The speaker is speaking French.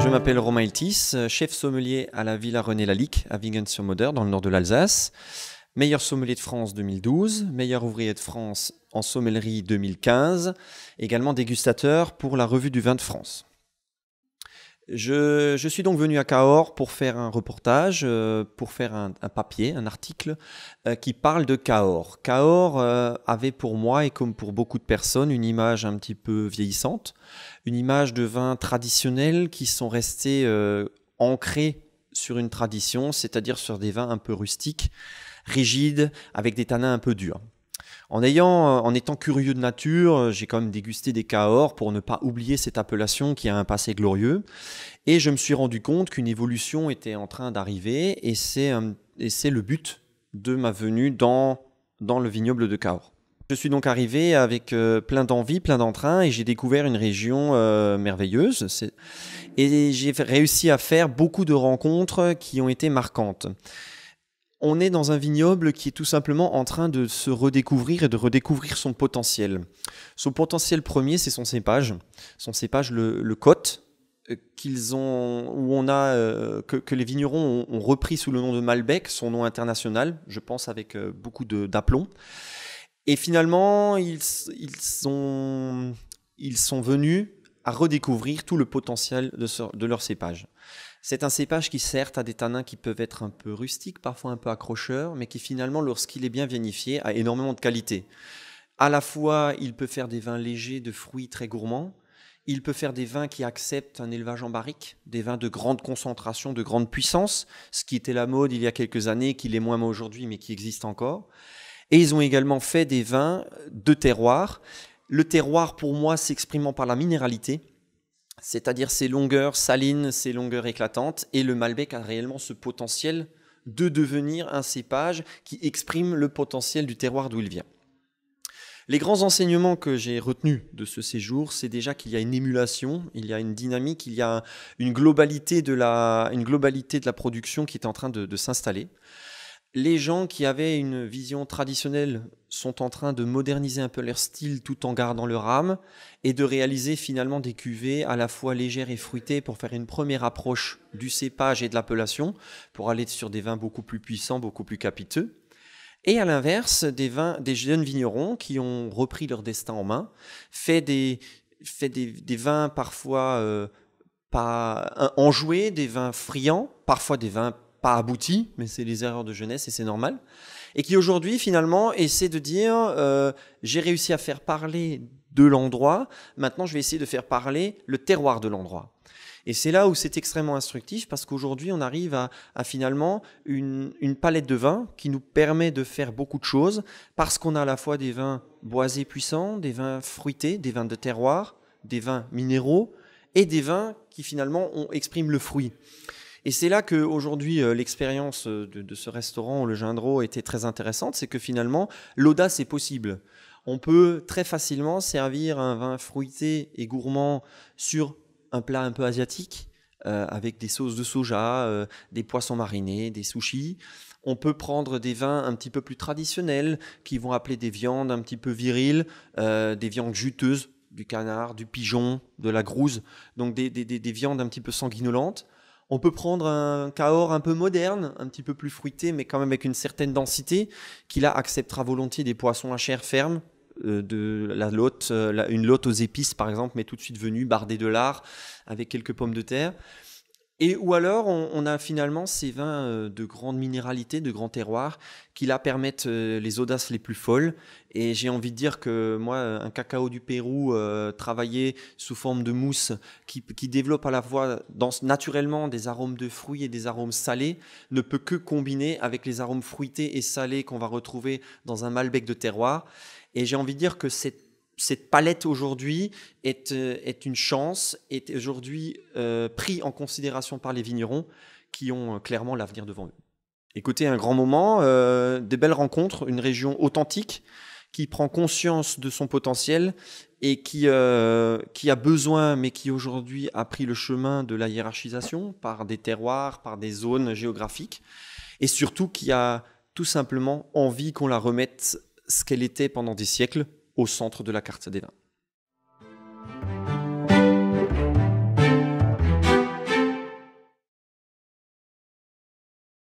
Je m'appelle Romain Iltis, chef sommelier à la Villa René Lalique à Wingen-sur-Moder dans le nord de l'Alsace. Meilleur sommelier de France 2012, meilleur ouvrier de France en sommellerie 2015, également dégustateur pour la revue du vin de France. Je suis donc venu à Cahors pour faire un reportage, pour faire un papier, un article qui parle de Cahors. Cahors avait pour moi et comme pour beaucoup de personnes une image un petit peu vieillissante, une image de vins traditionnels qui sont restés ancrés sur une tradition, c'est-à-dire sur des vins un peu rustiques, rigides, avec des tanins un peu durs. En étant curieux de nature, j'ai quand même dégusté des Cahors pour ne pas oublier cette appellation qui a un passé glorieux. Et je me suis rendu compte qu'une évolution était en train d'arriver et c'est le but de ma venue dans le vignoble de Cahors. Je suis donc arrivé avec plein d'envie, plein d'entrain et j'ai découvert une région merveilleuse. Et j'ai réussi à faire beaucoup de rencontres qui ont été marquantes. On est dans un vignoble qui est tout simplement en train de se redécouvrir et de redécouvrir son potentiel. Son potentiel premier, c'est son cépage le Côte, que les vignerons ont repris sous le nom de Malbec, son nom international, je pense avec beaucoup d'aplomb. Et finalement, ils sont venus à redécouvrir tout le potentiel de leur cépage. C'est un cépage qui certes a des tanins qui peuvent être un peu rustiques, parfois un peu accrocheurs, mais qui finalement, lorsqu'il est bien vinifié, a énormément de qualité. À la fois, il peut faire des vins légers de fruits très gourmands, il peut faire des vins qui acceptent un élevage en barrique, des vins de grande concentration, de grande puissance, ce qui était la mode il y a quelques années, qui l'est moins aujourd'hui, mais qui existe encore. Et ils ont également fait des vins de terroir. Le terroir, pour moi, s'exprimant par la minéralité, c'est-à-dire ses longueurs salines, ses longueurs éclatantes, et le Malbec a réellement ce potentiel de devenir un cépage qui exprime le potentiel du terroir d'où il vient. Les grands enseignements que j'ai retenus de ce séjour, c'est déjà qu'il y a une émulation, il y a une dynamique, il y a une globalité de la production qui est en train de s'installer. Les gens qui avaient une vision traditionnelle sont en train de moderniser un peu leur style tout en gardant leur âme et de réaliser finalement des cuvées à la fois légères et fruitées pour faire une première approche du cépage et de l'appellation pour aller sur des vins beaucoup plus puissants, beaucoup plus capiteux. Et à l'inverse, des jeunes vignerons qui ont repris leur destin en main, fait des vins parfois pas enjoués, des vins friands, parfois des vins pas aboutis, mais c'est les erreurs de jeunesse et c'est normal. Et qui aujourd'hui finalement essaie de dire j'ai réussi à faire parler de l'endroit, maintenant je vais essayer de faire parler le terroir de l'endroit. Et c'est là où c'est extrêmement instructif parce qu'aujourd'hui on arrive à finalement une palette de vins qui nous permet de faire beaucoup de choses parce qu'on a à la fois des vins boisés puissants, des vins fruités, des vins de terroir, des vins minéraux et des vins qui finalement expriment le fruit. Et c'est là qu'aujourd'hui, l'expérience de ce restaurant, le Gendreau, était très intéressante, c'est que finalement, l'audace est possible. On peut très facilement servir un vin fruité et gourmand sur un plat un peu asiatique, avec des sauces de soja, des poissons marinés, des sushis. On peut prendre des vins un petit peu plus traditionnels, qui vont appeler des viandes un petit peu viriles, des viandes juteuses, du canard, du pigeon, de la grouze, donc des viandes un petit peu sanguinolentes. On peut prendre un Cahors un peu moderne, un petit peu plus fruité, mais quand même avec une certaine densité, qui là acceptera volontiers des poissons à chair ferme, une lotte aux épices par exemple, mais tout de suite venue, bardée de lard, avec quelques pommes de terre. Ou alors on a finalement ces vins de grande minéralité, de grand terroir, qui là permettent les audaces les plus folles. Et j'ai envie de dire que moi, un cacao du Pérou travaillé sous forme de mousse, qui développe à la fois naturellement des arômes de fruits et des arômes salés, ne peut que combiner avec les arômes fruités et salés qu'on va retrouver dans un Malbec de terroir. Et j'ai envie de dire que cette palette aujourd'hui est une chance, est aujourd'hui pris en considération par les vignerons qui ont clairement l'avenir devant eux. Écoutez, un grand moment, des belles rencontres, une région authentique qui prend conscience de son potentiel et qui a besoin, mais qui aujourd'hui a pris le chemin de la hiérarchisation par des terroirs, par des zones géographiques, et surtout qui a tout simplement envie qu'on la remette ce qu'elle était pendant des siècles, au centre de la carte des vins.